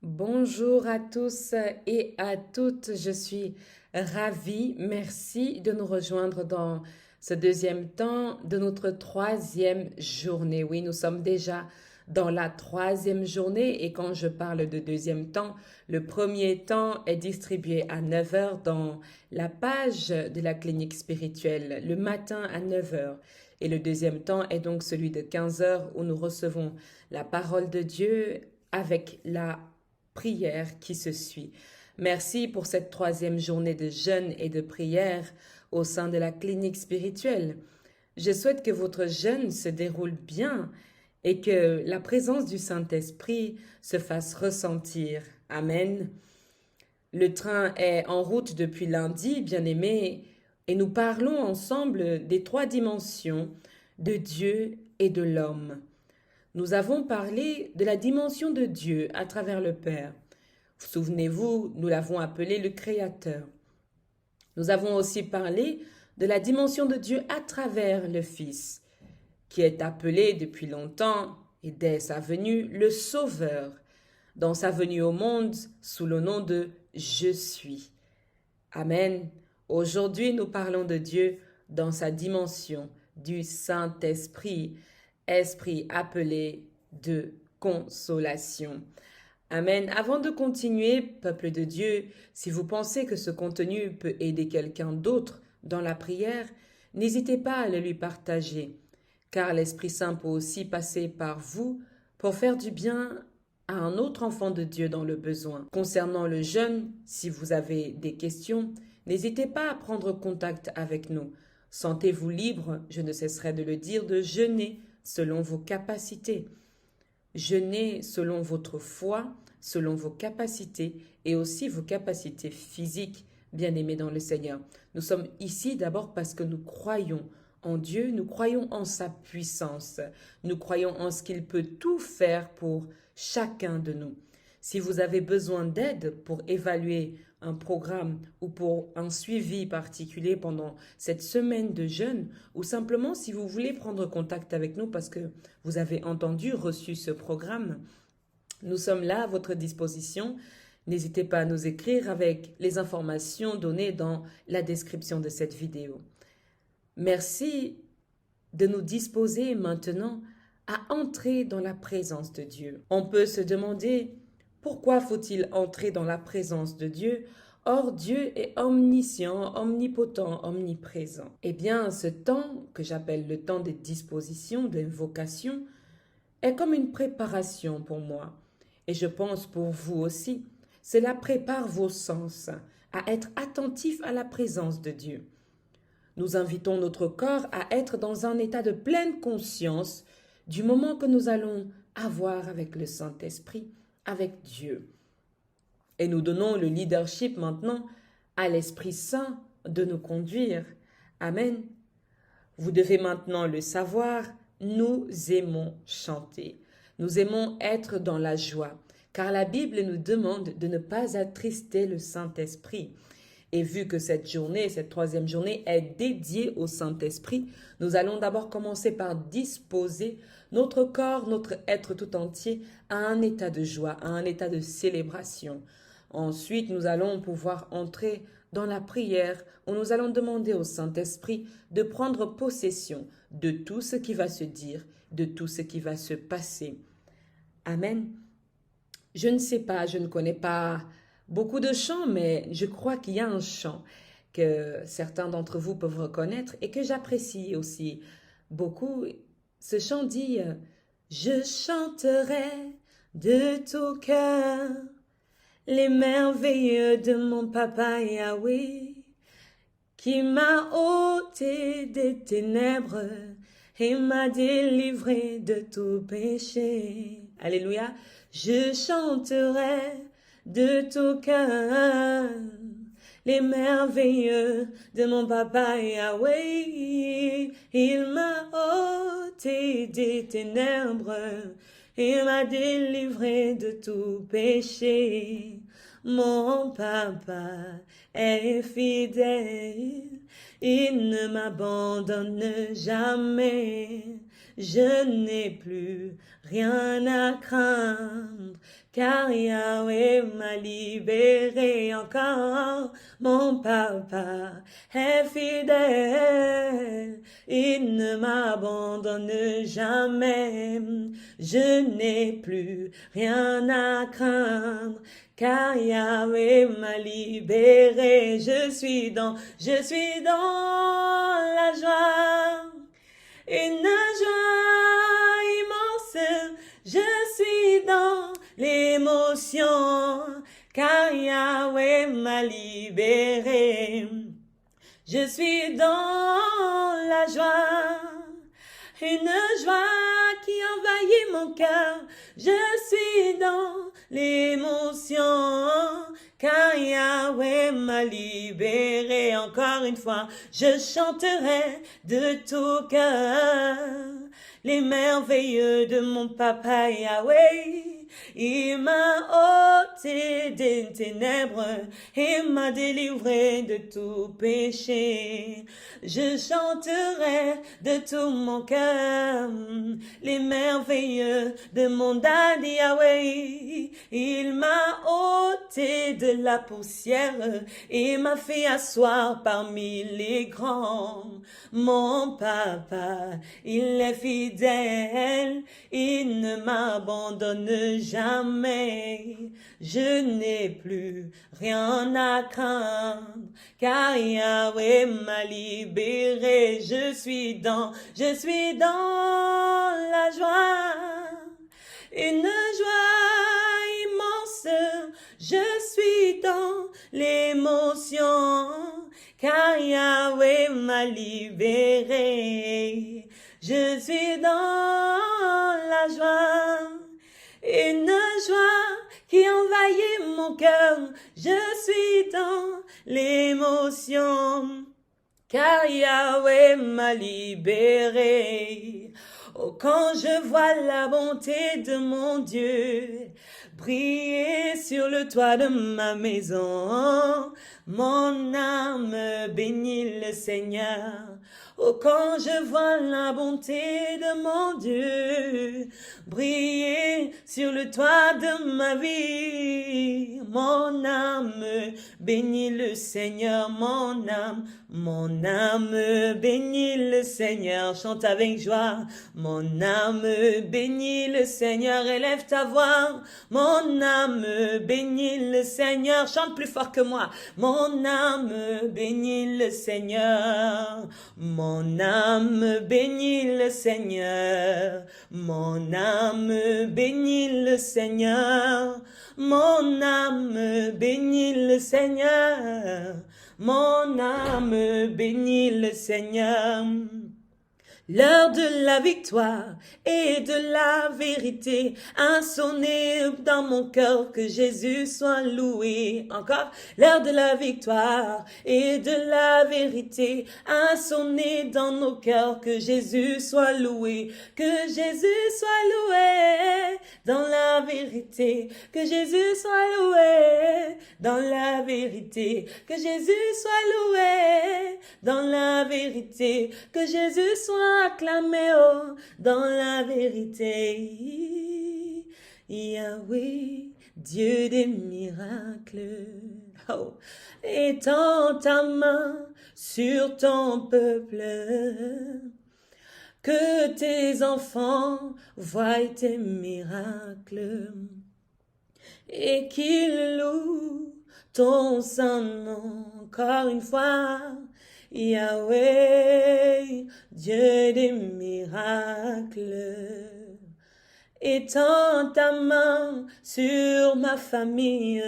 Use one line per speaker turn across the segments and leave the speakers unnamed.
Bonjour à tous et à toutes, je suis ravie. Merci de nous rejoindre dans ce deuxième temps de notre troisième journée. Oui, nous sommes déjà dans la troisième journée et quand je parle de deuxième temps, le premier temps est distribué à 9 heures dans la page de la clinique spirituelle, le matin à 9 heures. Et le deuxième temps est donc celui de 15 heures où nous recevons la parole de Dieu avec la prière qui se suit. Merci pour cette troisième journée de jeûne et de prière au sein de la clinique spirituelle. Je souhaite que votre jeûne se déroule bien et que la présence du Saint-Esprit se fasse ressentir. Amen. Le train est en route depuis lundi, bien-aimés, et nous parlons ensemble des trois dimensions de Dieu et de l'homme. Nous avons parlé de la dimension de Dieu à travers le Père. Souvenez-vous, nous l'avons appelé le Créateur. Nous avons aussi parlé de la dimension de Dieu à travers le Fils, qui est appelé depuis longtemps et dès sa venue le Sauveur, dans sa venue au monde sous le nom de Je suis. Amen. Aujourd'hui, nous parlons de Dieu dans sa dimension du Saint-Esprit, esprit appelé de consolation. Amen. Avant de continuer, peuple de Dieu, si vous pensez que ce contenu peut aider quelqu'un d'autre dans la prière, n'hésitez pas à le lui partager, car l'Esprit Saint peut aussi passer par vous pour faire du bien à un autre enfant de Dieu dans le besoin. Concernant le jeûne, si vous avez des questions, n'hésitez pas à prendre contact avec nous. Sentez-vous libre, je ne cesserai de le dire, de jeûner selon vos capacités. Jeûnez selon votre foi, selon vos capacités et aussi vos capacités physiques, bien-aimés dans le Seigneur. Nous sommes ici d'abord parce que nous croyons en Dieu, nous croyons en sa puissance, nous croyons en ce qu'il peut tout faire pour chacun de nous. Si vous avez besoin d'aide pour évaluer un programme ou pour un suivi particulier pendant cette semaine de jeûne, ou simplement si vous voulez prendre contact avec nous parce que vous avez entendu, reçu ce programme, nous sommes là à votre disposition. N'hésitez pas à nous écrire avec les informations données dans la description de cette vidéo. Merci de nous disposer maintenant à entrer dans la présence de Dieu. On peut se demander pourquoi faut-il entrer dans la présence de Dieu? Or, Dieu est omniscient, omnipotent, omniprésent. Eh bien, ce temps que j'appelle le temps de disposition, d'invocation, est comme une préparation pour moi. Et je pense pour vous aussi. Cela prépare vos sens à être attentifs à la présence de Dieu. Nous invitons notre corps à être dans un état de pleine conscience du moment que nous allons avoir avec le Saint-Esprit, avec Dieu. Et nous donnons le leadership maintenant à l'Esprit Saint de nous conduire. Amen. Vous devez maintenant le savoir, nous aimons chanter. Nous aimons être dans la joie, car la Bible nous demande de ne pas attrister le Saint-Esprit. Et vu que cette journée, cette troisième journée est dédiée au Saint-Esprit, nous allons d'abord commencer par disposer notre corps, notre être tout entier à un état de joie, à un état de célébration. Ensuite, nous allons pouvoir entrer dans la prière où nous allons demander au Saint-Esprit de prendre possession de tout ce qui va se dire, de tout ce qui va se passer. Amen. Je ne sais pas, je ne connais pas beaucoup de chants, mais je crois qu'il y a un chant que certains d'entre vous peuvent reconnaître et que j'apprécie aussi beaucoup. Ce chant dit « Je chanterai de tout cœur les merveilles de mon papa Yahweh, qui m'a ôté des ténèbres et m'a délivré de tout péché. » Alléluia. Je chanterai de tout cœur les merveilles de mon papa Yahweh. Il m'a ôté des ténèbres et m'a délivré de tout péché. Mon papa est fidèle, il ne m'abandonne jamais. Je n'ai plus rien à craindre, car Yahweh m'a libéré encore. Mon papa est fidèle, il ne m'abandonne jamais. Je n'ai plus rien à craindre, car Yahweh m'a libéré. Je suis dans la joie, une joie immense. Je suis dans l'émotion, car Yahweh m'a libéré. Je suis dans la joie, une joie qui envahit mon cœur. Je suis dans l'émotion, car Yahweh m'a libéré. Encore une fois, je chanterai de tout cœur les merveilleux de mon papa Yahweh. Il m'a ôté des ténèbres et m'a délivré de tout péché. Je chanterai de tout mon cœur les merveilleux de mon daddy Yahweh. Il m'a ôté de la poussière et m'a fait asseoir parmi les grands. Mon papa, il est fidèle, il ne m'abandonne jamais. Je n'ai plus rien à craindre, car Yahweh m'a libéré. Je suis dans la joie, une joie immense. Je suis dans l'émotion, car Yahweh m'a libéré. Je suis dans la joie, une joie qui envahit mon cœur. Je suis dans l'émotion, car Yahweh m'a libéré. Oh, quand je vois la bonté de mon Dieu briller sur le toit de ma maison, mon âme bénit le Seigneur. Oh, quand je vois la bonté de mon Dieu briller sur le toit de ma vie, mon âme bénit le Seigneur, mon âme bénit le Seigneur. Chante avec joie. Mon âme bénit le Seigneur, élève ta voix. Mon âme bénit le Seigneur, chante plus fort que moi. Mon âme bénit le Seigneur. Mon âme bénit le Seigneur. Mon âme bénit le Seigneur. Mon âme bénit le Seigneur. Mon âme bénit le Seigneur. L'heure de la victoire et de la vérité a sonné dans mon cœur, que Jésus soit loué. Encore, l'heure de la victoire et de la vérité a sonné dans nos cœurs, que Jésus soit loué, que Jésus soit loué dans la vérité, que Jésus soit loué dans la vérité, que Jésus soit loué dans la vérité, que Jésus soit acclamé dans la vérité. Yahweh, Dieu des miracles, oh, étends ta main sur ton peuple, que tes enfants voient tes miracles et qu'ils louent ton saint nom. Encore une fois, Yahweh, Dieu des miracles, étends ta main sur ma famille,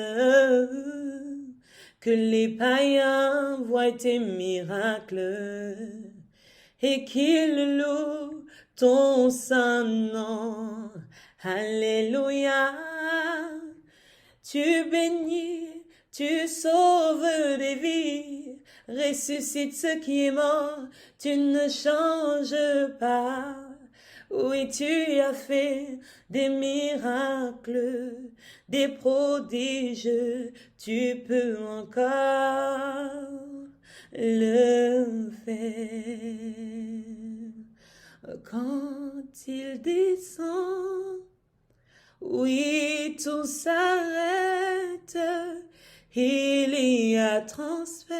que les païens voient tes miracles et qu'ils louent ton saint nom. Alléluia, tu bénis, tu sauves des vies, ressuscites ce qui est mort, tu ne changes pas. Oui, tu as fait des miracles, des prodiges, tu peux encore le faire. Quand il descend Oui, tout s'arrête, il y a transfert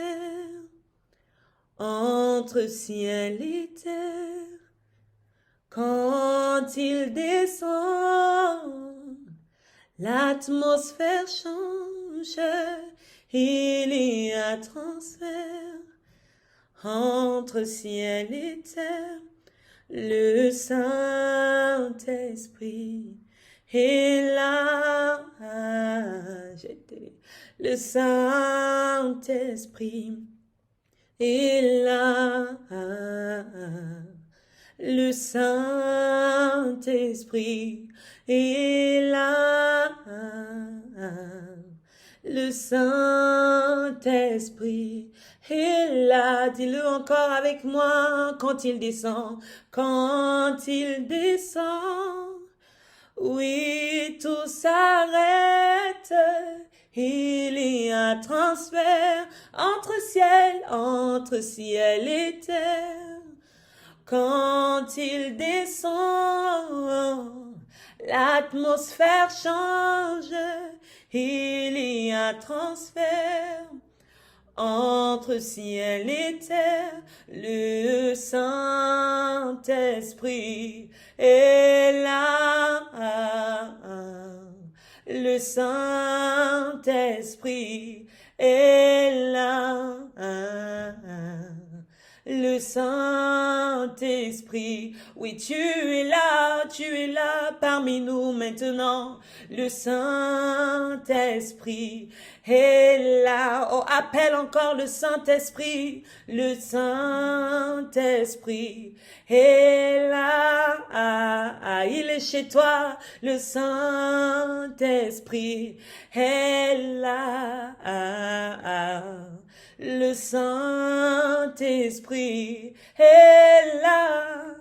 entre ciel et terre. Quand il descend, l'atmosphère change, il y a transfert entre ciel et terre. Le Saint-Esprit est là. Le Saint-Esprit est là. Le Saint-Esprit est là. Le Saint-Esprit est là. Dis-le encore avec moi. Quand il descend, quand il descend, oui, tout s'arrête. Il y a transfert entre ciel et terre. Quand il descend, l'atmosphère change, il y a transfert entre ciel et terre. Le Saint-Esprit est là. Le Saint-Esprit est là. Le Saint-Esprit, oui, tu es là parmi nous maintenant. Le Saint-Esprit est là. Oh, appelle encore le Saint-Esprit. Le Saint-Esprit est là. Il est chez toi. Le Saint-Esprit est là. Le Saint-Esprit est là.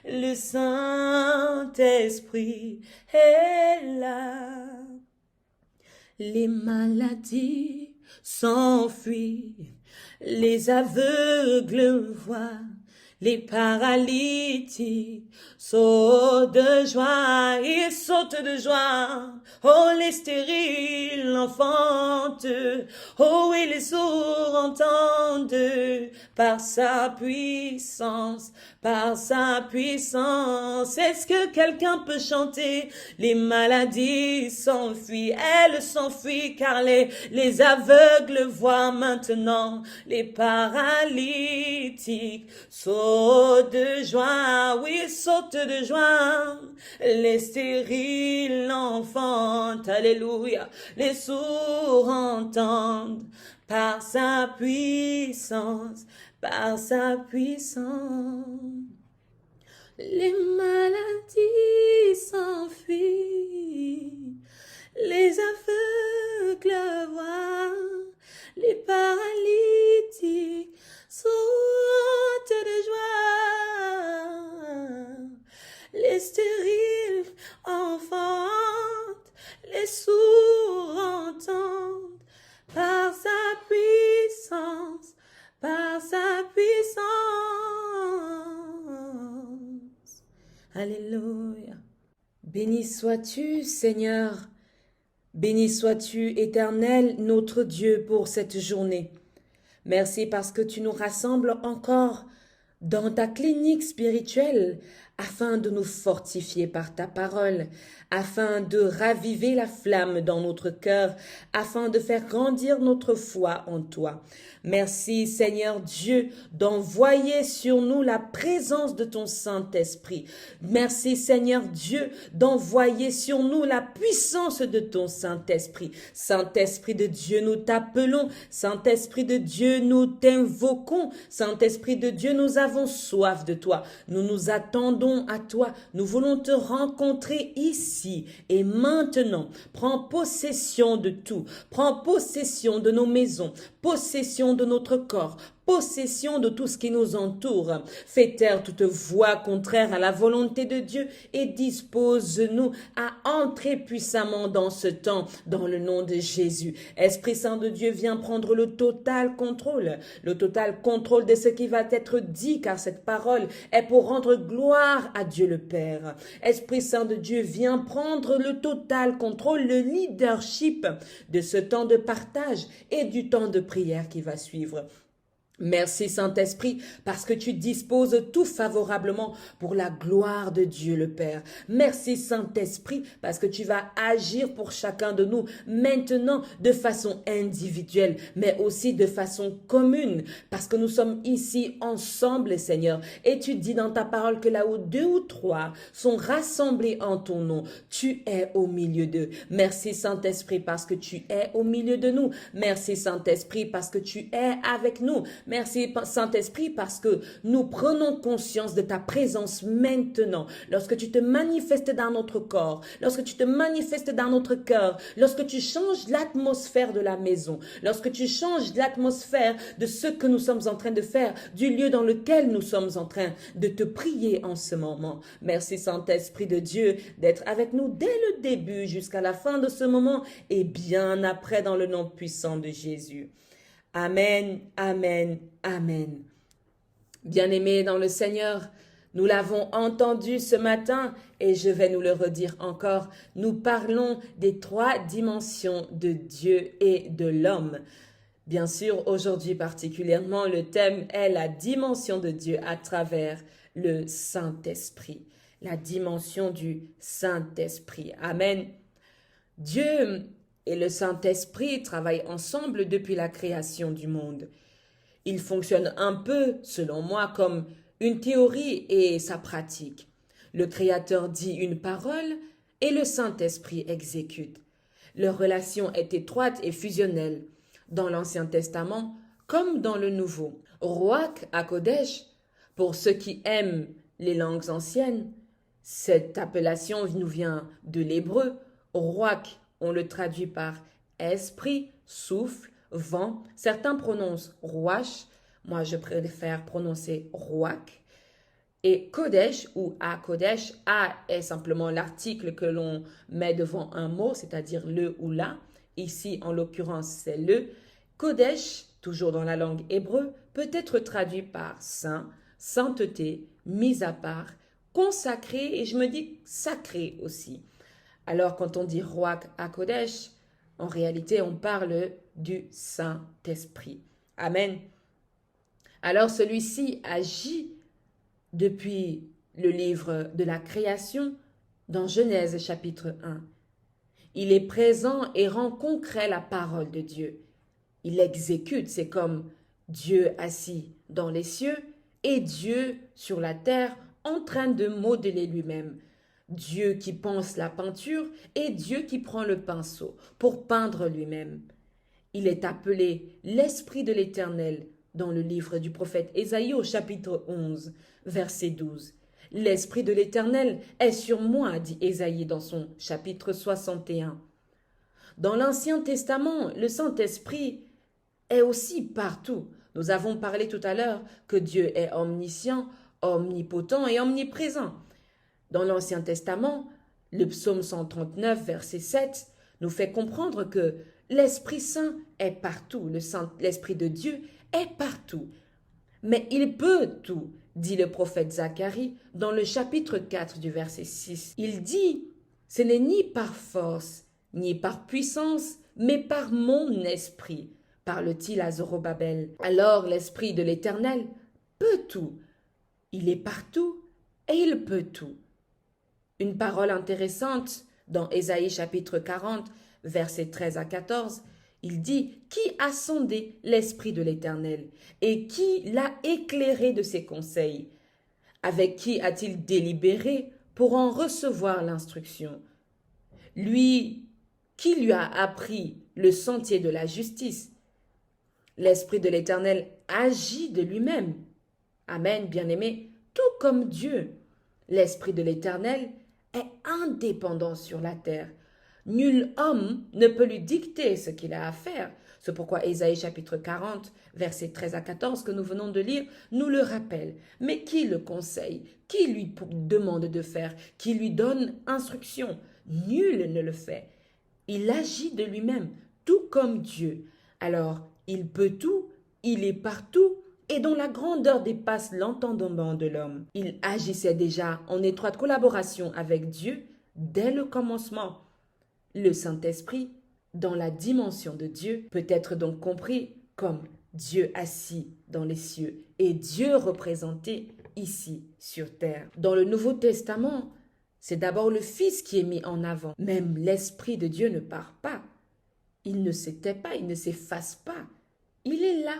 Le Saint-Esprit est là. Les maladies s'enfuient, les aveugles voient, les paralytiques sautent de joie, ils sautent de joie. Oh, les stériles enfantent, oh, et les sourds entendent, par sa puissance, par sa puissance. Est-ce que quelqu'un peut chanter? Les maladies s'enfuient, elles s'enfuient, car les aveugles voient maintenant, les paralytiques sautent de joie, oui, sautent de joie, les stériles enfantent, alléluia, les sourds entendent, par sa puissance, par sa puissance. Les maladies s'enfuient, les aveugles voient, les paralytiques sautent de joie, les stériles enfantent, les sourds entendent, par sa puissance, par sa puissance. Alléluia. Béni sois-tu, Seigneur. Béni sois-tu, Éternel, notre Dieu, pour cette journée. Merci parce que tu nous rassembles encore dans ta clinique spirituelle afin de nous fortifier par ta parole, afin de raviver la flamme dans notre cœur, afin de faire grandir notre foi en toi. Merci Seigneur Dieu d'envoyer sur nous la présence de ton Saint-Esprit. Merci Seigneur Dieu d'envoyer sur nous la puissance de ton Saint-Esprit. Saint-Esprit de Dieu, nous t'appelons. Saint-Esprit de Dieu, nous t'invoquons. Saint-Esprit de Dieu, nous avons soif de toi. Nous nous attendons à toi. Nous voulons te rencontrer ici et maintenant. Prends possession de tout. Prends possession de nos maisons, possession de notre corps, possession de tout ce qui nous entoure. Fais taire toute voix contraire à la volonté de Dieu et dispose-nous à entrer puissamment dans ce temps, dans le nom de Jésus. Esprit Saint de Dieu, viens prendre le total contrôle de ce qui va être dit, car cette parole est pour rendre gloire à Dieu le Père. Esprit Saint de Dieu, viens prendre le total contrôle, le leadership de ce temps de partage et du temps de prière qui va suivre. Merci Saint-Esprit parce que tu disposes tout favorablement pour la gloire de Dieu le Père. Merci Saint-Esprit parce que tu vas agir pour chacun de nous maintenant de façon individuelle mais aussi de façon commune parce que nous sommes ici ensemble Seigneur. Et tu dis dans ta parole que là où 2 ou 3 sont rassemblés en ton nom, tu es au milieu d'eux. Merci Saint-Esprit parce que tu es au milieu de nous. Merci Saint-Esprit parce que tu es avec nous. Merci Saint-Esprit parce que nous prenons conscience de ta présence maintenant. Lorsque tu te manifestes dans notre corps, lorsque tu te manifestes dans notre cœur, lorsque tu changes l'atmosphère de la maison, lorsque tu changes l'atmosphère de ce que nous sommes en train de faire, du lieu dans lequel nous sommes en train de te prier en ce moment. Merci Saint-Esprit de Dieu d'être avec nous dès le début jusqu'à la fin de ce moment et bien après dans le nom puissant de Jésus. Amen, amen, amen. Bien-aimés dans le Seigneur, nous l'avons entendu ce matin et je vais nous le redire encore. Nous parlons des 3 dimensions de Dieu et de l'homme. Bien sûr, aujourd'hui particulièrement, le thème est la dimension de Dieu à travers le Saint-Esprit. La dimension du Saint-Esprit. Amen. Dieu et le Saint-Esprit travaillent ensemble depuis la création du monde. Ils fonctionnent un peu, selon moi, comme une théorie et sa pratique. Le Créateur dit une parole et le Saint-Esprit exécute. Leur relation est étroite et fusionnelle, dans l'Ancien Testament comme dans le Nouveau. Ruach HaKodesh, pour ceux qui aiment les langues anciennes, cette appellation nous vient de l'hébreu. Ruach, on le traduit par esprit, souffle, vent. Certains prononcent Ruach. Moi, je préfère prononcer Ruach. Et Kodesh ou HaKodesh, A est simplement l'article que l'on met devant un mot, c'est-à-dire le ou la. Ici, en l'occurrence, c'est le. Kodesh, toujours dans la langue hébreu, peut être traduit par saint, sainteté, mis à part, consacré et je me dis sacré aussi. Alors, quand on dit Ruach HaKodesh, en réalité, on parle du Saint-Esprit. Amen. Alors, celui-ci agit depuis le livre de la création dans Genèse chapitre 1. Il est présent et rend concret la parole de Dieu. Il exécute, c'est comme Dieu assis dans les cieux et Dieu sur la terre en train de modeler lui-même. Dieu qui pense la peinture et Dieu qui prend le pinceau pour peindre lui-même. Il est appelé l'Esprit de l'Éternel dans le livre du prophète Ésaïe au chapitre 11, verset 12. L'Esprit de l'Éternel est sur moi, dit Ésaïe dans son chapitre 61. Dans l'Ancien Testament, le Saint-Esprit est aussi partout. Nous avons parlé tout à l'heure que Dieu est omniscient, omnipotent et omniprésent. Dans l'Ancien Testament, le psaume 139, verset 7, nous fait comprendre que l'Esprit Saint est partout, l'Esprit de Dieu est partout. Mais il peut tout, dit le prophète Zacharie dans le chapitre 4 du verset 6. Il dit, ce n'est ni par force, ni par puissance, mais par mon esprit, parle-t-il à Zorobabel. Alors l'Esprit de l'Éternel peut tout. Il est partout et il peut tout. Une parole intéressante dans Ésaïe chapitre 40, versets 13 à 14, il dit « Qui a sondé l'Esprit de l'Éternel et qui l'a éclairé de ses conseils? Avec qui a-t-il délibéré pour en recevoir l'instruction? Lui qui lui a appris le sentier de la justice. L'Esprit de l'Éternel agit de lui-même. Amen, bien-aimé, tout comme Dieu. L'Esprit de l'Éternel est indépendant sur la terre. Nul homme ne peut lui dicter ce qu'il a à faire. C'est pourquoi Ésaïe chapitre 40, versets 13 à 14 que nous venons de lire, nous le rappelle. Mais qui le conseille? Qui lui demande de faire? Qui lui donne instruction? Nul ne le fait. Il agit de lui-même, tout comme Dieu. Alors, il peut tout, il est partout, et dont la grandeur dépasse l'entendement de l'homme. Il agissait déjà en étroite collaboration avec Dieu dès le commencement. Le Saint-Esprit, dans la dimension de Dieu, peut être donc compris comme Dieu assis dans les cieux et Dieu représenté ici sur terre. Dans le Nouveau Testament, c'est d'abord le Fils qui est mis en avant. Même l'Esprit de Dieu ne part pas. Il ne s'éteint pas, il ne s'efface pas. Il est là.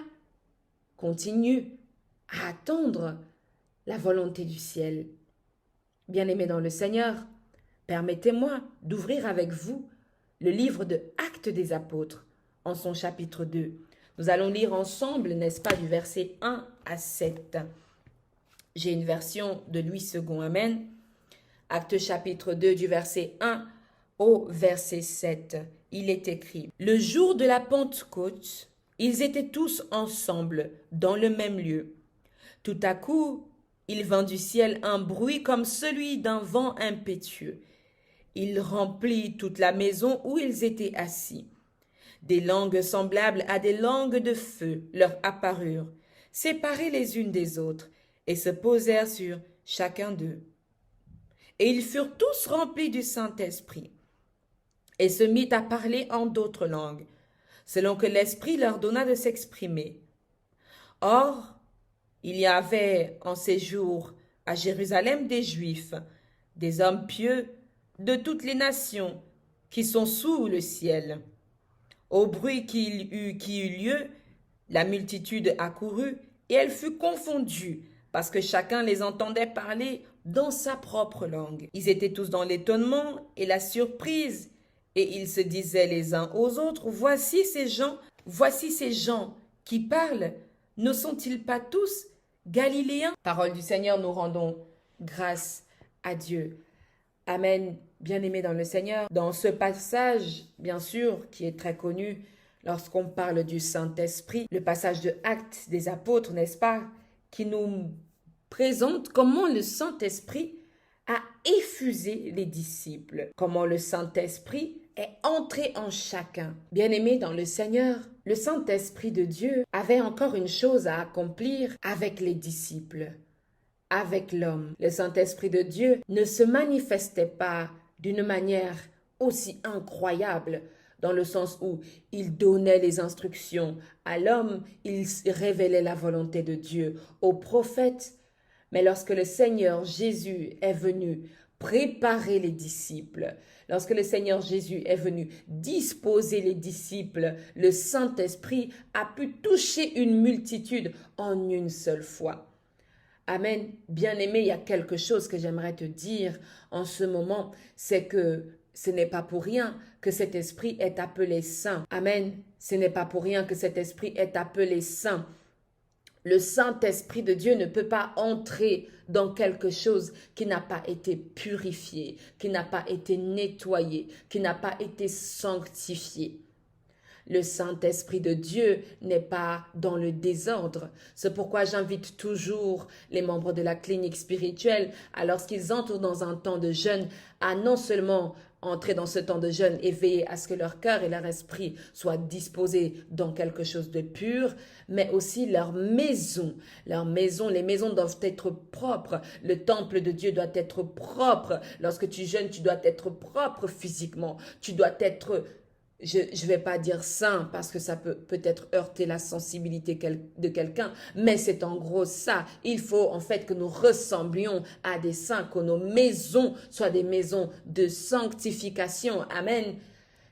Continue à attendre la volonté du ciel. Bien-aimés dans le Seigneur, permettez-moi d'ouvrir avec vous le livre de Actes des Apôtres en son chapitre 2. Nous allons lire ensemble, n'est-ce pas, du verset 1 à 7. J'ai une version de Louis II, Amen. Actes chapitre 2 du verset 1 au verset 7. Il est écrit: Le jour de la Pentecôte, ils étaient tous ensemble dans le même lieu. Tout à coup, il vint du ciel un bruit comme celui d'un vent impétueux. Il remplit toute la maison où ils étaient assis. Des langues semblables à des langues de feu leur apparurent, séparées les unes des autres, et se posèrent sur chacun d'eux. Et ils furent tous remplis du Saint-Esprit, et se mit à parler en d'autres langues, selon que l'Esprit leur donna de s'exprimer. Or, il y avait en ces jours à Jérusalem des Juifs, des hommes pieux de toutes les nations qui sont sous le ciel. Au bruit qui eut lieu, la multitude accourut et elle fut confondue parce que chacun les entendait parler dans sa propre langue. Ils étaient tous dans l'étonnement et la surprise et ils se disaient les uns aux autres: voici ces gens qui parlent, ne sont-ils pas tous Galiléens? Parole du Seigneur, nous rendons grâce à Dieu. Amen, bien-aimés dans le Seigneur. Dans ce passage, bien sûr, qui est très connu lorsqu'on parle du Saint-Esprit, le passage de Actes des Apôtres, n'est-ce pas, qui nous présente comment le Saint-Esprit a effusé les disciples, comment le Saint-Esprit est entré en chacun. Bien-aimés dans le Seigneur, le Saint-Esprit de Dieu avait encore une chose à accomplir avec les disciples, avec l'homme. Le Saint-Esprit de Dieu ne se manifestait pas d'une manière aussi incroyable, dans le sens où il donnait les instructions à l'homme, il révélait la volonté de Dieu aux prophètes. Mais lorsque le Seigneur Jésus est venu préparer les disciples, lorsque le Seigneur Jésus est venu disposer les disciples, le Saint-Esprit a pu toucher une multitude en une seule fois. Amen. Bien-aimé, il y a quelque chose que j'aimerais te dire en ce moment, c'est que ce n'est pas pour rien que cet esprit est appelé saint. Amen. Ce n'est pas pour rien que cet esprit est appelé saint. Le Saint-Esprit de Dieu ne peut pas entrer dans quelque chose qui n'a pas été purifié, qui n'a pas été nettoyé, qui n'a pas été sanctifié. Le Saint-Esprit de Dieu n'est pas dans le désordre. C'est pourquoi j'invite toujours les membres de la clinique spirituelle, lorsqu'ils entrent dans un temps de jeûne, à non seulement entrer dans ce temps de jeûne et veiller à ce que leur cœur et leur esprit soient disposés dans quelque chose de pur, mais aussi leur maison. Les maisons doivent être propres. Le temple de Dieu doit être propre. Lorsque tu jeûnes, tu dois être propre physiquement. Tu dois être... Je ne vais pas dire saint parce que ça peut peut-être heurter la sensibilité de quelqu'un, mais c'est en gros ça. Il faut en fait que nous ressemblions à des saints, que nos maisons soient des maisons de sanctification. Amen.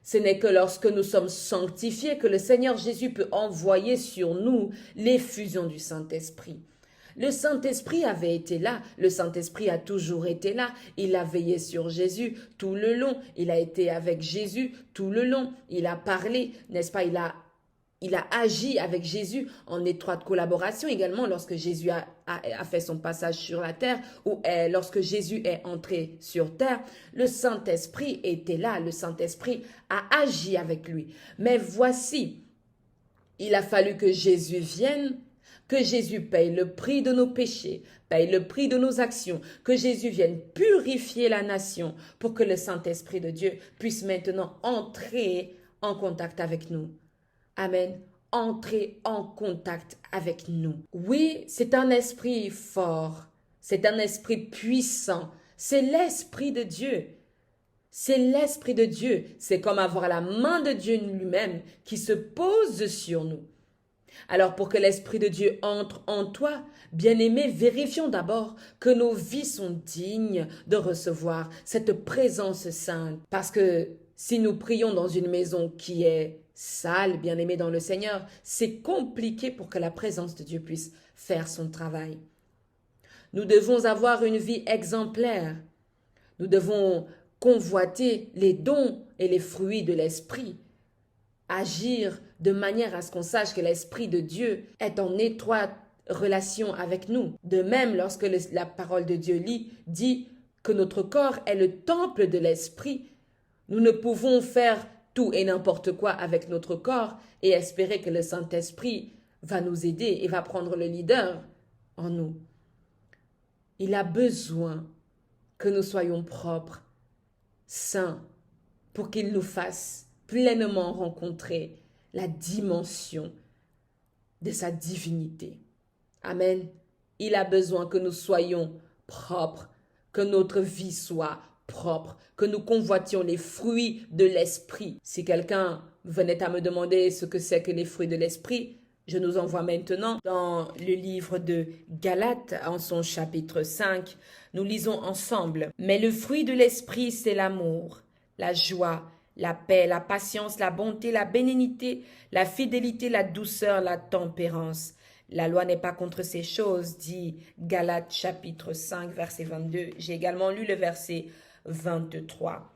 Ce n'est que lorsque nous sommes sanctifiés que le Seigneur Jésus peut envoyer sur nous l'effusion du Saint-Esprit. Le Saint-Esprit avait été là, le Saint-Esprit a toujours été là, il a veillé sur Jésus tout le long, il a été avec Jésus tout le long, il a parlé, n'est-ce pas, il a agi avec Jésus en étroite collaboration également lorsque Jésus a a fait son passage sur la terre, ou lorsque Jésus est entré sur terre, le Saint-Esprit était là, le Saint-Esprit a agi avec lui. Mais voici, il a fallu que Jésus vienne, que Jésus paye le prix de nos péchés, paye le prix de nos actions, que Jésus vienne purifier la nation pour que le Saint-Esprit de Dieu puisse maintenant entrer en contact avec nous. Amen. Entrer en contact avec nous. Oui, c'est un esprit fort, c'est un esprit puissant, c'est l'Esprit de Dieu. C'est l'Esprit de Dieu, c'est comme avoir la main de Dieu lui-même qui se pose sur nous. Alors pour que l'Esprit de Dieu entre en toi, bien-aimé, vérifions d'abord que nos vies sont dignes de recevoir cette présence sainte. Parce que si nous prions dans une maison qui est sale, bien-aimé dans le Seigneur, c'est compliqué pour que la présence de Dieu puisse faire son travail. Nous devons avoir une vie exemplaire. Nous devons convoiter les dons et les fruits de l'Esprit. Agir de manière à ce qu'on sache que l'Esprit de Dieu est en étroite relation avec nous. De même, lorsque la parole de Dieu dit que notre corps est le temple de l'Esprit, nous ne pouvons faire tout et n'importe quoi avec notre corps et espérer que le Saint-Esprit va nous aider et va prendre le leader en nous. Il a besoin que nous soyons propres, saints, pour qu'il nous fasse pleinement rencontrer la dimension de sa divinité. Amen. Il a besoin que nous soyons propres, que notre vie soit propre, que nous convoitions les fruits de l'esprit. Si quelqu'un venait à me demander ce que c'est que les fruits de l'esprit, je nous envoie maintenant dans le livre de Galates, en son chapitre 5. Nous lisons ensemble. Mais le fruit de l'esprit, c'est l'amour, la joie, la paix, la patience, la bonté, la bénignité, la fidélité, la douceur, la tempérance. La loi n'est pas contre ces choses, dit Galates chapitre 5, verset 22. J'ai également lu le verset 23.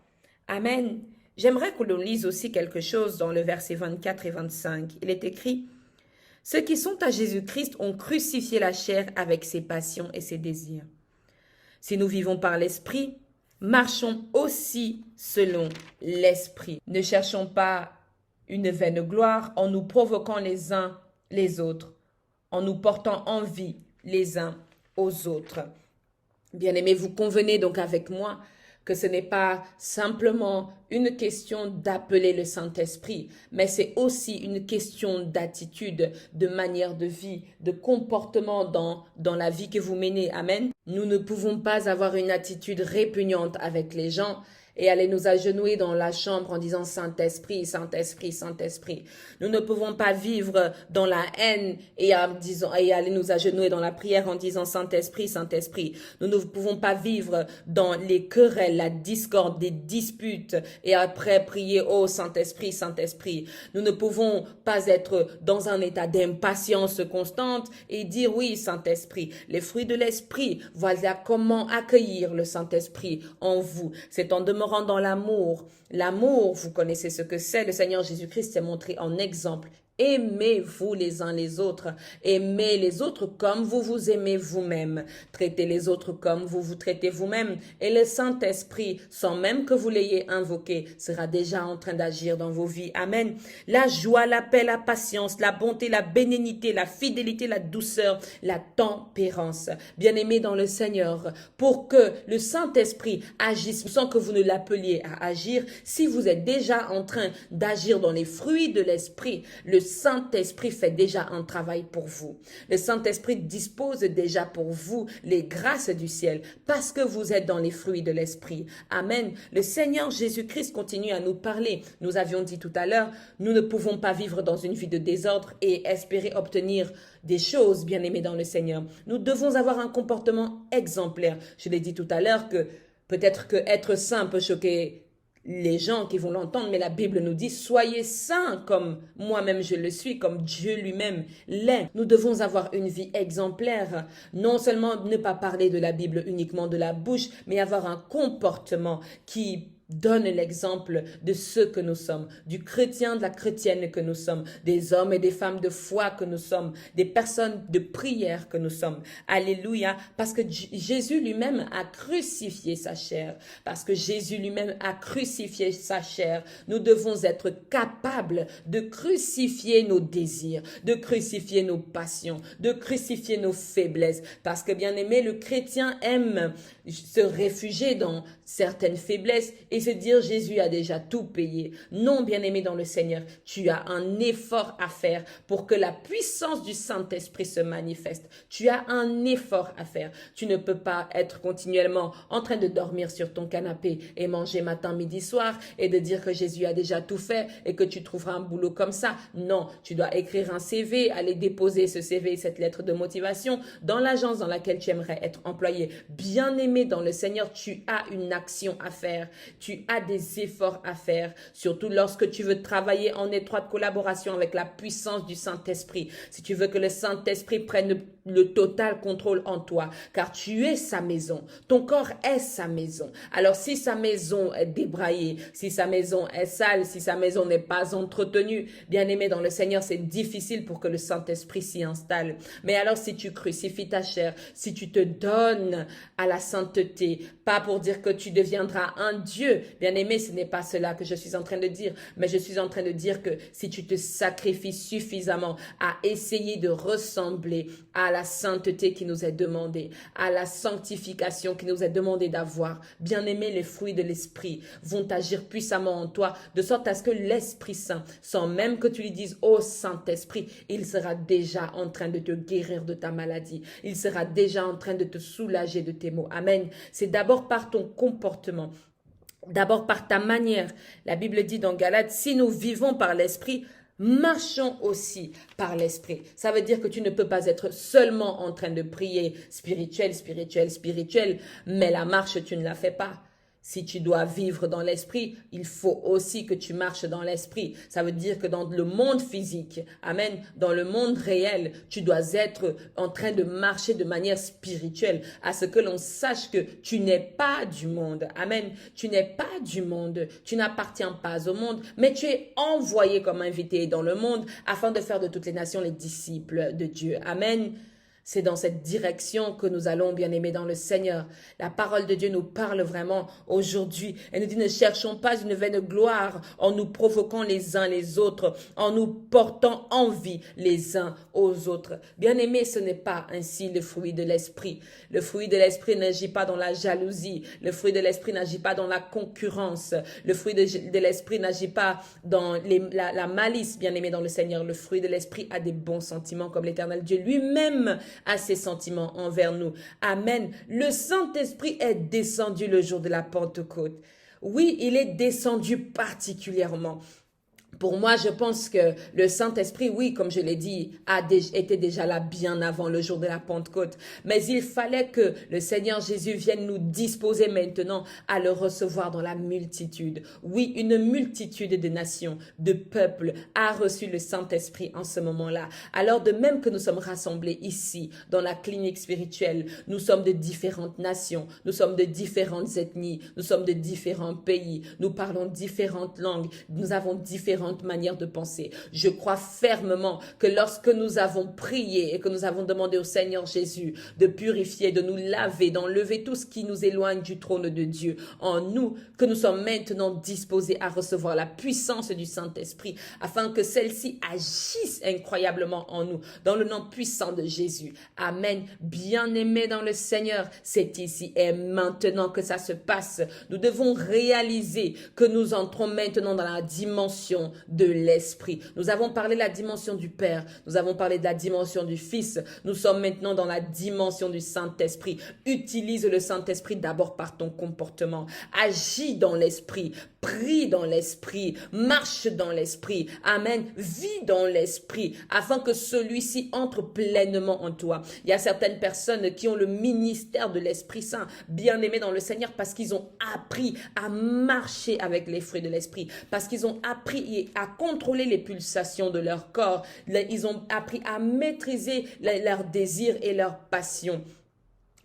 Amen. J'aimerais que l'on lise aussi quelque chose dans le verset 24 et 25. Il est écrit « Ceux qui sont à Jésus-Christ ont crucifié la chair avec ses passions et ses désirs. Si nous vivons par l'Esprit, marchons aussi selon l'Esprit. Ne cherchons pas une vaine gloire en nous provoquant les uns les autres, en nous portant envie les uns aux autres. » Bien-aimés, vous convenez donc avec moi que ce n'est pas simplement une question d'appeler le Saint-Esprit, mais c'est aussi une question d'attitude, de manière de vie, de comportement dans la vie que vous menez. Amen. Nous ne pouvons pas avoir une attitude répugnante avec les gens et aller nous agenouiller dans la chambre en disant Saint-Esprit, Saint-Esprit, Saint-Esprit. Nous ne pouvons pas vivre dans la haine et aller nous agenouiller dans la prière en disant Saint-Esprit, Saint-Esprit. Nous ne pouvons pas vivre dans les querelles, la discorde, des disputes et après prier oh Saint-Esprit, Saint-Esprit. Nous ne pouvons pas être dans un état d'impatience constante et dire oui Saint-Esprit. Les fruits de l'Esprit, voilà comment accueillir le Saint-Esprit en vous. C'est en demeurant dans l'amour. L'amour, vous connaissez ce que c'est. Le Seigneur Jésus-Christ s'est montré en exemple. Aimez-vous les uns les autres. Aimez les autres comme vous vous aimez vous-même. Traitez les autres comme vous vous traitez vous-même. Et le Saint-Esprit, sans même que vous l'ayez invoqué, sera déjà en train d'agir dans vos vies. Amen. La joie, la paix, la patience, la bonté, la bénignité, la fidélité, la douceur, la tempérance. Bien-aimés dans le Seigneur, pour que le Saint-Esprit agisse sans que vous ne l'appeliez à agir, si vous êtes déjà en train d'agir dans les fruits de l'Esprit, le Saint-Esprit fait déjà un travail pour vous. Le Saint-Esprit dispose déjà pour vous les grâces du ciel parce que vous êtes dans les fruits de l'Esprit. Amen. Le Seigneur Jésus-Christ continue à nous parler. Nous avions dit tout à l'heure, nous ne pouvons pas vivre dans une vie de désordre et espérer obtenir des choses, bien-aimés dans le Seigneur. Nous devons avoir un comportement exemplaire. Je l'ai dit tout à l'heure que peut-être que être saint peut choquer les gens qui vont l'entendre, mais la Bible nous dit « Soyez saints comme moi-même je le suis, comme Dieu lui-même l'est ». Nous devons avoir une vie exemplaire, non seulement ne pas parler de la Bible uniquement de la bouche, mais avoir un comportement qui donne l'exemple de ce que nous sommes, du chrétien, de la chrétienne que nous sommes, des hommes et des femmes de foi que nous sommes, des personnes de prière que nous sommes. Alléluia, parce que Jésus lui-même a crucifié sa chair, parce que Jésus lui-même a crucifié sa chair. Nous devons être capables de crucifier nos désirs, de crucifier nos passions, de crucifier nos faiblesses, parce que bien aimé, le chrétien aime se réfugier dans certaines faiblesses et se dire Jésus a déjà tout payé. Non, bien-aimé dans le Seigneur, tu as un effort à faire pour que la puissance du Saint-Esprit se manifeste. Tu as un effort à faire. Tu ne peux pas être continuellement en train de dormir sur ton canapé et manger matin, midi, soir et de dire que Jésus a déjà tout fait et que tu trouveras un boulot comme ça. Non, tu dois écrire un CV, aller déposer ce CV, cette lettre de motivation dans l'agence dans laquelle tu aimerais être employé. Bien-aimé dans le Seigneur, tu as une action à faire. Tu as des efforts à faire, surtout lorsque tu veux travailler en étroite collaboration avec la puissance du Saint-Esprit. Si tu veux que le Saint-Esprit prenne le total contrôle en toi, car tu es sa maison. Ton corps est sa maison. Alors si sa maison est débraillée, si sa maison est sale, si sa maison n'est pas entretenue, bien-aimé dans le Seigneur, c'est difficile pour que le Saint-Esprit s'y installe. Mais alors si tu crucifies ta chair, si tu te donnes à la sainteté, pas pour dire que tu deviendras un Dieu, bien-aimé, ce n'est pas cela que je suis en train de dire, mais je suis en train de dire que si tu te sacrifies suffisamment à essayer de ressembler à la sainteté qui nous est demandée, à la sanctification qui nous est demandée d'avoir, bien-aimé, les fruits de l'Esprit vont agir puissamment en toi, de sorte à ce que l'Esprit Saint, sans même que tu lui dises, ô Saint-Esprit, il sera déjà en train de te guérir de ta maladie, il sera déjà en train de te soulager de tes maux. Amen. C'est d'abord par ton comportement, d'abord par ta manière. La Bible dit dans Galates, si nous vivons par l'Esprit, marchons aussi par l'Esprit. Ça veut dire que tu ne peux pas être seulement en train de prier spirituel, mais la marche, tu ne la fais pas. Si tu dois vivre dans l'esprit, il faut aussi que tu marches dans l'esprit. Ça veut dire que dans le monde physique, amen, dans le monde réel, tu dois être en train de marcher de manière spirituelle, à ce que l'on sache que tu n'es pas du monde. Amen. Tu n'es pas du monde. Tu n'appartiens pas au monde, mais tu es envoyé comme invité dans le monde afin de faire de toutes les nations les disciples de Dieu. Amen. C'est dans cette direction que nous allons, bien-aimés dans le Seigneur. La parole de Dieu nous parle vraiment aujourd'hui. Elle nous dit, ne cherchons pas une vaine gloire en nous provoquant les uns les autres, en nous portant envie les uns aux autres. Bien-aimés, ce n'est pas ainsi le fruit de l'esprit. Le fruit de l'esprit n'agit pas dans la jalousie. Le fruit de l'esprit n'agit pas dans la concurrence. Le fruit de l'esprit n'agit pas dans la malice, bien-aimés dans le Seigneur. Le fruit de l'esprit a des bons sentiments comme l'Éternel Dieu lui-même à ses sentiments envers nous. Amen. Le Saint-Esprit est descendu le jour de la Pentecôte. Oui, il est descendu particulièrement. Pour moi, je pense que le Saint-Esprit, oui, comme je l'ai dit, était déjà là bien avant le jour de la Pentecôte. Mais il fallait que le Seigneur Jésus vienne nous disposer maintenant à le recevoir dans la multitude. Oui, une multitude de nations, de peuples a reçu le Saint-Esprit en ce moment-là. Alors, de même que nous sommes rassemblés ici, dans la clinique spirituelle, nous sommes de différentes nations, nous sommes de différentes ethnies, nous sommes de différents pays, nous parlons différentes langues, nous avons différentes manières de penser. Je crois fermement que lorsque nous avons prié et que nous avons demandé au Seigneur Jésus de purifier, de nous laver, d'enlever tout ce qui nous éloigne du trône de Dieu en nous, que nous sommes maintenant disposés à recevoir la puissance du Saint-Esprit afin que celle-ci agisse incroyablement en nous, dans le nom puissant de Jésus. Amen. Bien-aimés dans le Seigneur, c'est ici et maintenant que ça se passe. Nous devons réaliser que nous entrons maintenant dans la dimension de l'Esprit. Nous avons parlé de la dimension du Père, nous avons parlé de la dimension du Fils, nous sommes maintenant dans la dimension du Saint-Esprit. Utilise le Saint-Esprit d'abord par ton comportement. Agis dans l'Esprit, prie dans l'Esprit, marche dans l'Esprit. Amen. Vis dans l'Esprit afin que celui-ci entre pleinement en toi. Il y a certaines personnes qui ont le ministère de l'Esprit Saint, bien-aimés dans le Seigneur, parce qu'ils ont appris à marcher avec les fruits de l'Esprit, parce qu'ils ont appris à contrôler les pulsations de leur corps. Ils ont appris à maîtriser leurs désirs et leurs passions.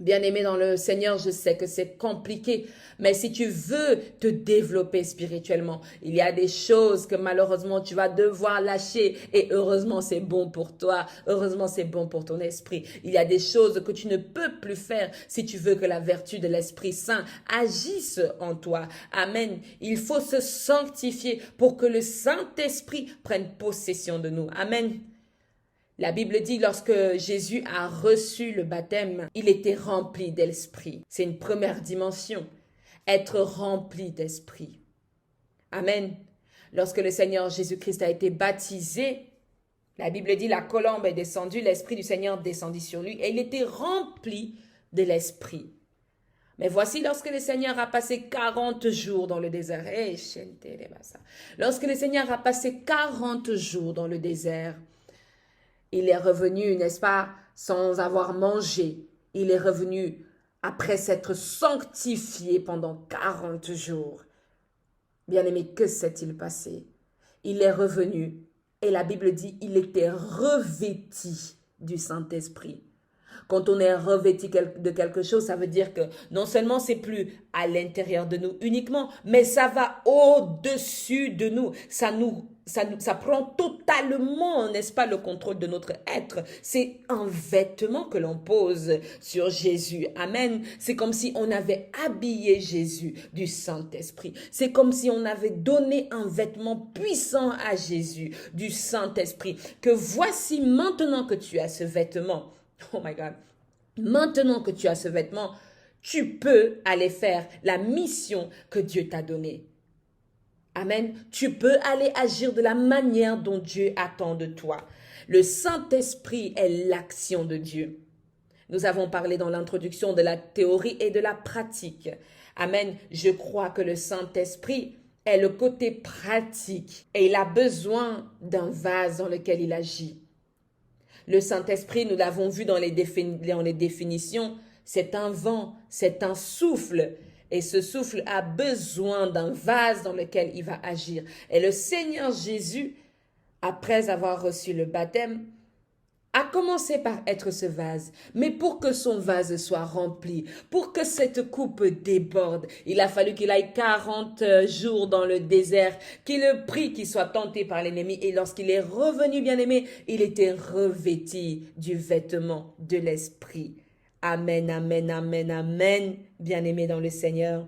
Bien-aimé dans le Seigneur, je sais que c'est compliqué, mais si tu veux te développer spirituellement, il y a des choses que malheureusement tu vas devoir lâcher et heureusement c'est bon pour toi, heureusement c'est bon pour ton esprit. Il y a des choses que tu ne peux plus faire si tu veux que la vertu de l'Esprit Saint agisse en toi. Amen. Il faut se sanctifier pour que le Saint-Esprit prenne possession de nous. Amen. La Bible dit lorsque Jésus a reçu le baptême, il était rempli d'esprit. C'est une première dimension, être rempli d'esprit. Amen. Lorsque le Seigneur Jésus-Christ a été baptisé, la Bible dit la colombe est descendue, l'esprit du Seigneur descendit sur lui et il était rempli de l'esprit. Mais voici lorsque le Seigneur a passé 40 jours dans le désert. Lorsque le Seigneur a passé 40 jours dans le désert, il est revenu, n'est-ce pas, sans avoir mangé. Il est revenu après s'être sanctifié pendant 40 jours. Bien-aimé, que s'est-il passé? Il est revenu et la Bible dit il était revêtu du Saint-Esprit. Quand on est revêtu de quelque chose, ça veut dire que non seulement c'est plus à l'intérieur de nous uniquement, mais ça va au-dessus de nous. Ça prend totalement, n'est-ce pas, le contrôle de notre être. C'est un vêtement que l'on pose sur Jésus. Amen. C'est comme si on avait habillé Jésus du Saint-Esprit. C'est comme si on avait donné un vêtement puissant à Jésus du Saint-Esprit. Que voici maintenant que tu as ce vêtement. Oh my God. Maintenant que tu as ce vêtement, tu peux aller faire la mission que Dieu t'a donnée. Amen. Tu peux aller agir de la manière dont Dieu attend de toi. Le Saint-Esprit est l'action de Dieu. Nous avons parlé dans l'introduction de la théorie et de la pratique. Amen. Je crois que le Saint-Esprit est le côté pratique et il a besoin d'un vase dans lequel il agit. Le Saint-Esprit, nous l'avons vu dans les définitions, c'est un vent, c'est un souffle. Et ce souffle a besoin d'un vase dans lequel il va agir. Et le Seigneur Jésus, après avoir reçu le baptême, a commencé par être ce vase. Mais pour que son vase soit rempli, pour que cette coupe déborde, il a fallu qu'il aille 40 jours dans le désert, qu'il prie, qu'il soit tenté par l'ennemi. Et lorsqu'il est revenu, bien-aimé, il était revêtu du vêtement de l'Esprit. Amen, amen, amen, amen. Bien-aimé dans le Seigneur,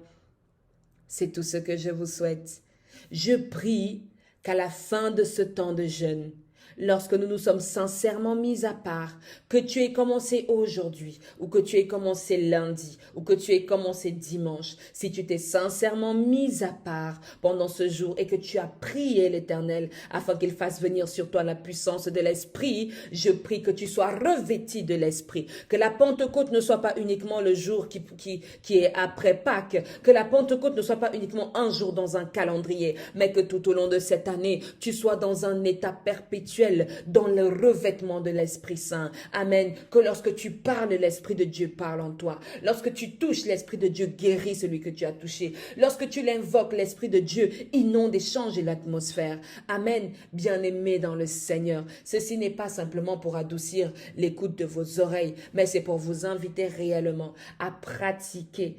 c'est tout ce que je vous souhaite. Je prie qu'à la fin de ce temps de jeûne, lorsque nous nous sommes sincèrement mis à part, que tu aies commencé aujourd'hui, ou que tu aies commencé lundi, ou que tu aies commencé dimanche, si tu t'es sincèrement mis à part pendant ce jour et que tu as prié l'Éternel afin qu'il fasse venir sur toi la puissance de l'Esprit, je prie que tu sois revêtu de l'Esprit, que la Pentecôte ne soit pas uniquement le jour qui est après Pâques, que la Pentecôte ne soit pas uniquement un jour dans un calendrier, mais que tout au long de cette année, tu sois dans un état perpétuel, dans le revêtement de l'Esprit Saint. Amen. Que lorsque tu parles, l'Esprit de Dieu parle en toi. Lorsque tu touches, l'Esprit de Dieu guérit celui que tu as touché. Lorsque tu l'invoques, l'Esprit de Dieu inonde et change l'atmosphère. Amen. Bien-aimés dans le Seigneur, ceci n'est pas simplement pour adoucir l'écoute de vos oreilles, mais c'est pour vous inviter réellement à pratiquer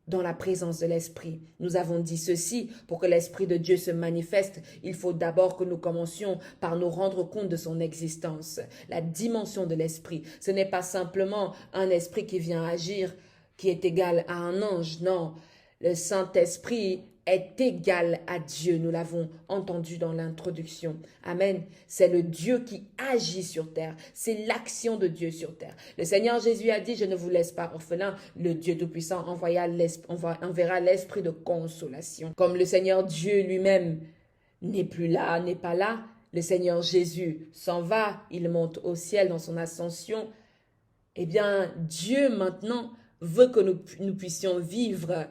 dans la présence de l'Esprit. Nous avons dit ceci, pour que l'Esprit de Dieu se manifeste, il faut d'abord que nous commencions par nous rendre compte de son existence. La dimension de l'Esprit, ce n'est pas simplement un esprit qui vient agir, qui est égal à un ange, non. Le Saint-Esprit est égal à Dieu, nous l'avons entendu dans l'introduction. Amen. C'est le Dieu qui agit sur terre, c'est l'action de Dieu sur terre. Le Seigneur Jésus a dit, je ne vous laisse pas orphelin, le Dieu Tout-Puissant enverra l'esprit de consolation. Comme le Seigneur Dieu lui-même n'est plus là, n'est pas là, le Seigneur Jésus s'en va, il monte au ciel dans son ascension. Eh bien, Dieu maintenant veut que nous puissions vivre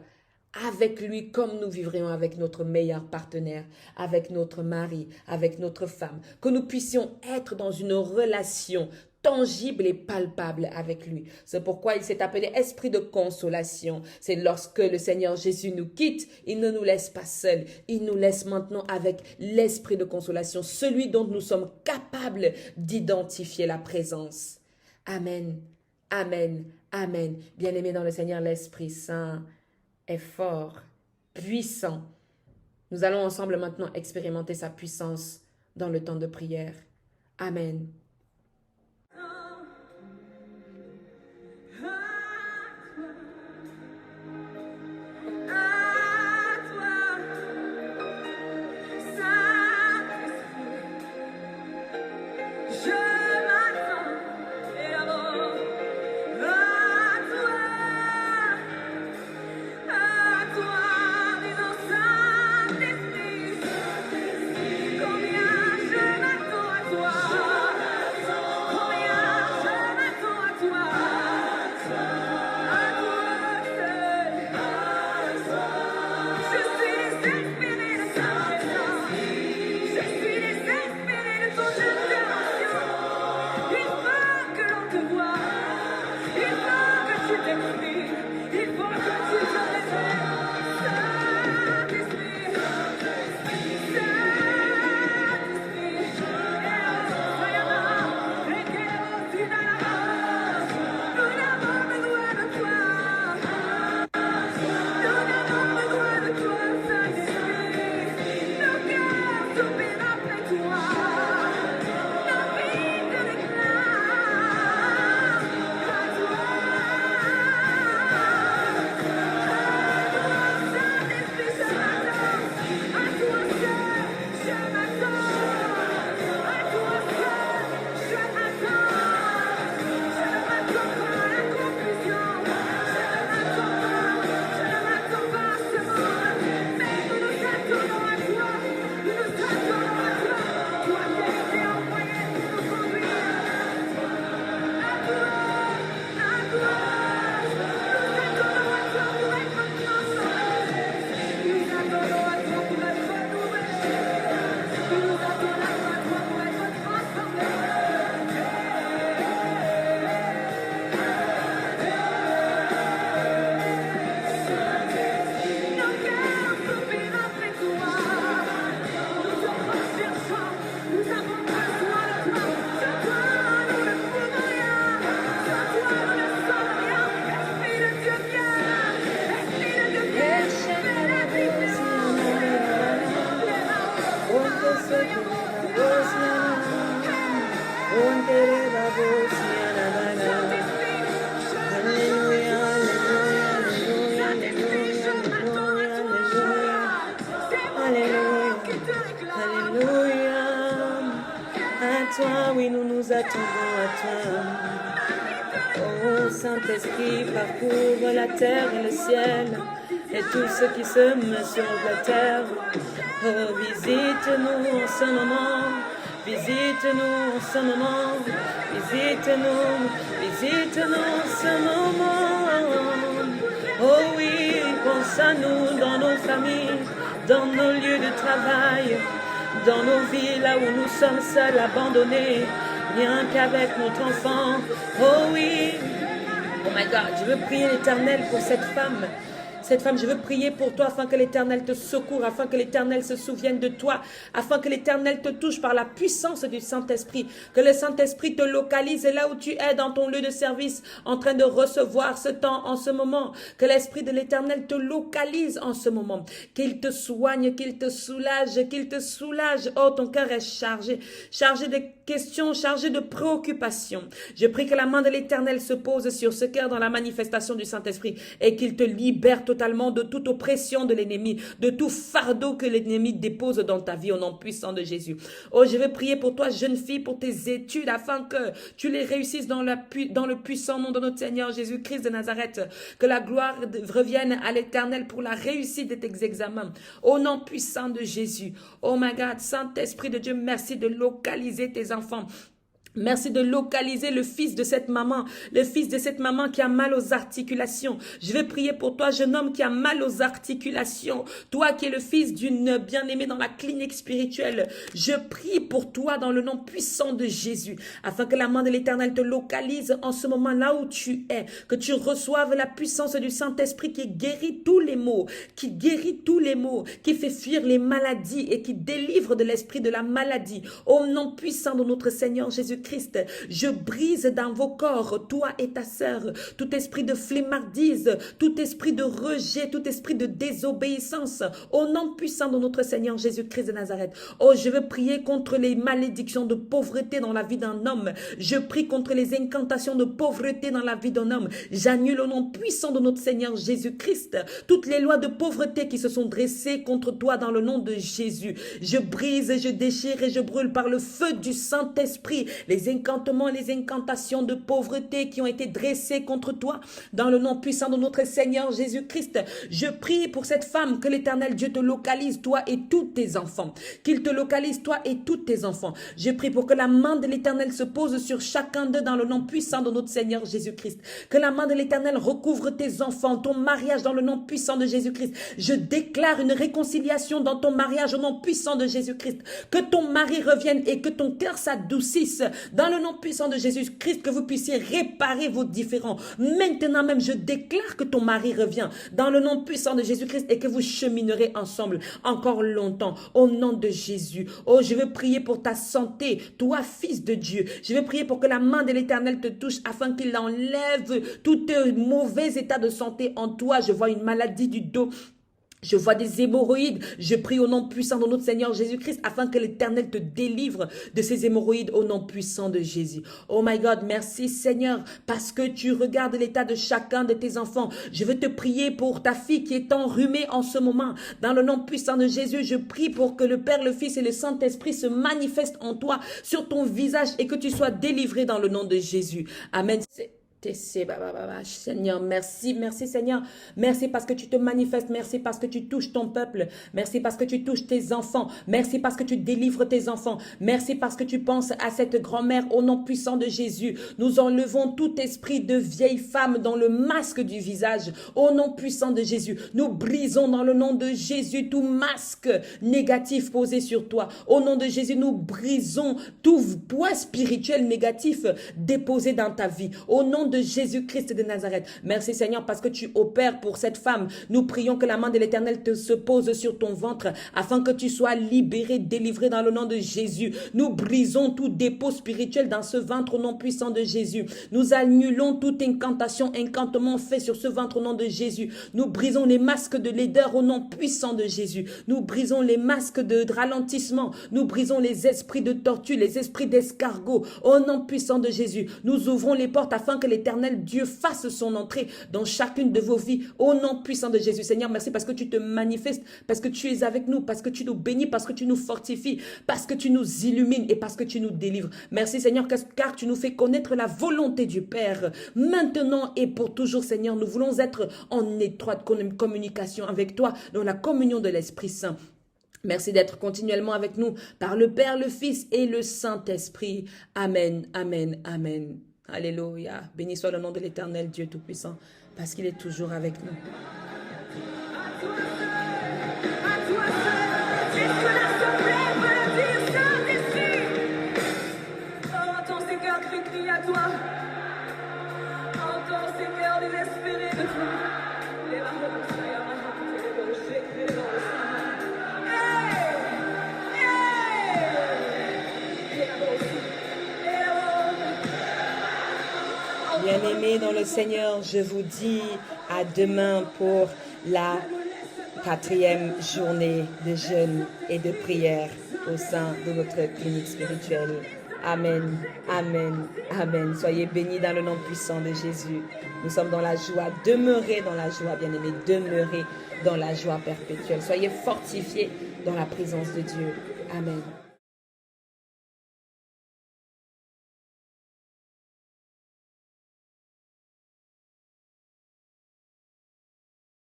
avec lui comme nous vivrions avec notre meilleur partenaire, avec notre mari, avec notre femme, que nous puissions être dans une relation tangible et palpable avec lui. C'est pourquoi il s'est appelé esprit de consolation. C'est lorsque le Seigneur Jésus nous quitte, il ne nous laisse pas seuls. Il nous laisse maintenant avec l'esprit de consolation, celui dont nous sommes capables d'identifier la présence. Amen. Amen. Amen. Bien-aimé dans le Seigneur, l'Esprit Saint est fort, puissant. Nous allons ensemble maintenant expérimenter sa puissance dans le temps de prière. Amen. Oui, nous nous attendons à toi. Oh, Saint-Esprit, parcours la terre et le ciel, et tout ce qui se meut sur la terre. Oh, visite-nous en ce moment, visite-nous en ce moment, visite-nous en ce moment. Oh oui, pense à nous dans nos familles, dans nos lieux de travail, dans nos vies, là où nous sommes seuls, abandonnés, rien qu'avec notre enfant. Oh oui. Oh my God, je veux prier l'Éternel pour cette femme. Cette femme, je veux prier pour toi afin que l'Éternel te secoure, afin que l'Éternel se souvienne de toi, afin que l'Éternel te touche par la puissance du Saint-Esprit, que le Saint-Esprit te localise là où tu es dans ton lieu de service, en train de recevoir ce temps en ce moment, que l'Esprit de l'Éternel te localise en ce moment, qu'il te soigne, qu'il te soulage, qu'il te soulage. Oh, ton cœur est chargé, chargé de questions, chargé de préoccupations. Je prie que la main de l'Éternel se pose sur ce cœur dans la manifestation du Saint-Esprit et qu'il te libère totalement de toute oppression de l'ennemi, de tout fardeau que l'ennemi dépose dans ta vie au nom puissant de Jésus. Oh, je vais prier pour toi, jeune fille, pour tes études, afin que tu les réussisses dans le puissant nom de notre Seigneur Jésus-Christ de Nazareth. Que la gloire revienne à l'Éternel pour la réussite de tes examens. Au nom puissant de Jésus. Oh my God, Saint-Esprit de Dieu, merci de localiser tes enfants. Merci de localiser le fils de cette maman qui a mal aux articulations. Je vais prier pour toi, jeune homme qui a mal aux articulations. Toi qui es le fils d'une bien-aimée dans la clinique spirituelle. Je prie pour toi dans le nom puissant de Jésus, afin que la main de l'Éternel te localise en ce moment là où tu es. Que tu reçoives la puissance du Saint-Esprit qui guérit tous les maux, qui fait fuir les maladies et qui délivre de l'esprit de la maladie. Au nom puissant de notre Seigneur Jésus-Christ Jésus-Christ. Je brise dans vos corps, toi et ta sœur, tout esprit de flemmardise, tout esprit de rejet, tout esprit de désobéissance, au nom puissant de notre Seigneur Jésus-Christ de Nazareth. Oh, je veux prier contre les malédictions de pauvreté dans la vie d'un homme. Je prie contre les incantations de pauvreté dans la vie d'un homme. J'annule au nom puissant de notre Seigneur Jésus-Christ toutes les lois de pauvreté qui se sont dressées contre toi dans le nom de Jésus. Je brise et je déchire et je brûle par le feu du Saint-Esprit les incantements et les incantations de pauvreté qui ont été dressées contre toi dans le nom puissant de notre Seigneur Jésus-Christ. Je prie pour cette femme que l'Éternel Dieu te localise, toi et tous tes enfants. Qu'il te localise, toi et tous tes enfants. Je prie pour que la main de l'Éternel se pose sur chacun d'eux dans le nom puissant de notre Seigneur Jésus-Christ. Que la main de l'Éternel recouvre tes enfants, ton mariage dans le nom puissant de Jésus-Christ. Je déclare une réconciliation dans ton mariage au nom puissant de Jésus-Christ. Que ton mari revienne et que ton cœur s'adoucisse dans le nom puissant de Jésus-Christ, que vous puissiez réparer vos différends. Maintenant même, je déclare que ton mari revient dans le nom puissant de Jésus-Christ et que vous cheminerez ensemble encore longtemps au nom de Jésus. Oh, je veux prier pour ta santé, toi, fils de Dieu. Je veux prier pour que la main de l'Éternel te touche afin qu'il enlève tout mauvais état de santé en toi. Je vois une maladie du dos. Je vois des hémorroïdes. Je prie au nom puissant de notre Seigneur Jésus-Christ afin que l'Éternel te délivre de ces hémorroïdes au nom puissant de Jésus. Oh my God, merci Seigneur parce que tu regardes l'état de chacun de tes enfants. Je veux te prier pour ta fille qui est enrhumée en ce moment. Dans le nom puissant de Jésus, je prie pour que le Père, le Fils et le Saint-Esprit se manifestent en toi, sur ton visage et que tu sois délivré dans le nom de Jésus. Amen. Seigneur, merci, merci Seigneur, merci parce que tu te manifestes, merci parce que tu touches ton peuple, merci parce que tu touches tes enfants, merci parce que tu délivres tes enfants, merci parce que tu penses à cette grand-mère au nom puissant de Jésus. Nous enlevons tout esprit de vieille femme dans le masque du visage au nom puissant de Jésus. Nous brisons dans le nom de Jésus tout masque négatif posé sur toi. Au nom de Jésus, nous brisons tout poids spirituel négatif déposé dans ta vie. Au nom de Jésus-Christ de Nazareth. Merci Seigneur parce que tu opères pour cette femme. Nous prions que la main de l'Éternel te se pose sur ton ventre afin que tu sois libéré, délivré dans le nom de Jésus. Nous brisons tout dépôt spirituel dans ce ventre au nom puissant de Jésus. Nous annulons toute incantation, incantement fait sur ce ventre au nom de Jésus. Nous brisons les masques de laideur au nom puissant de Jésus. Nous brisons les masques de ralentissement. Nous brisons les esprits de tortue, les esprits d'escargot au nom puissant de Jésus. Nous ouvrons les portes afin que l'Éternel Dieu fasse son entrée dans chacune de vos vies au nom puissant de Jésus. Seigneur, merci parce que tu te manifestes, parce que tu es avec nous, parce que tu nous bénis, parce que tu nous fortifies, parce que tu nous illumines et parce que tu nous délivres. Merci Seigneur car tu nous fais connaître la volonté du Père maintenant et pour toujours. Seigneur, nous voulons être en étroite communication avec toi dans la communion de l'Esprit Saint. Merci d'être continuellement avec nous par le Père, le Fils et le Saint-Esprit. Amen, amen, amen. Alléluia. Béni soit le nom de l'Éternel, Dieu Tout-Puissant, parce qu'il est toujours avec nous. Entends ces cœurs qui crient à toi. Entends ces cœurs désespérés de toi. Bien-aimés dans le Seigneur, je vous dis à demain pour la 4e journée de jeûne et de prière au sein de notre clinique spirituelle. Amen, amen, amen. Soyez bénis dans le nom puissant de Jésus. Nous sommes dans la joie. Demeurez dans la joie, bien-aimés. Demeurez dans la joie perpétuelle. Soyez fortifiés dans la présence de Dieu. Amen.